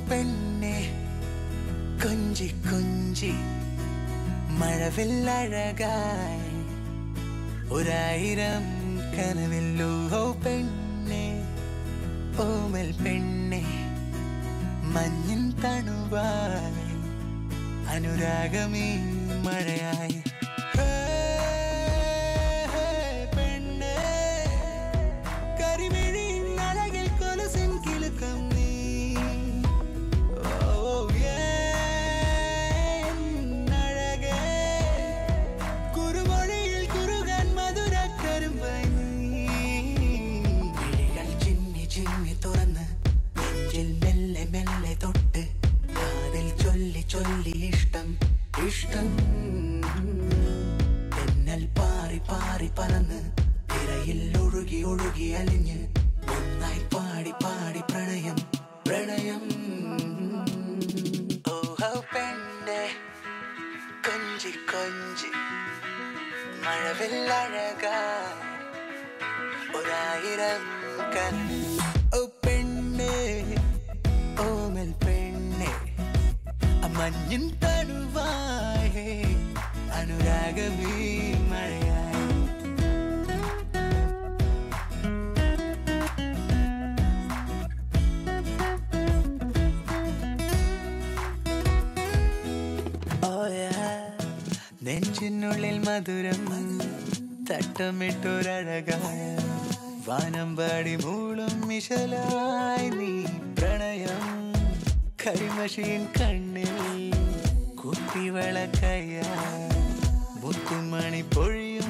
പെണ്ണെ കൊഞ്ചി കൊഞ്ചി മഴവില്ലഴകായി ഒരായിരം കനവില്ലോ പെണ്ണെ ഓമൽ പെണ്ണെ മഞ്ഞിൻ തണുവായി അനുരാഗമീ മഴയായി ഇഷ്ടം തെന്നൽ പാറി പാറി പറന്ന് തിരയിൽ ഒഴുകി ഒഴുകി അലിഞ്ഞ് ഒന്നായി പാടി പാടി പ്രണയം പ്രണയം ഓഹോ പെണ്ണെ കൊഞ്ചി കൊഞ്ചി മഴവില്ലഴകായി ഒരായിരം കനവിൽ ഓ പെണ്ണെ ഓമൽ പെണ്ണെ മഞ്ഞിൻ തണുവായി അനുരാഗമീ മഴയായി നെഞ്ചിനുള്ളിൽ മധുരം തട്ടമിട്ടൊരഴകായ വാനമ്പാടി മൂളും മിശലായി നീ പ്രണയം കരിമഷീൻ കണ്ണിൽ കുപ്പിവളക്കയ്യ മുത്തുമണി പൊഴിയും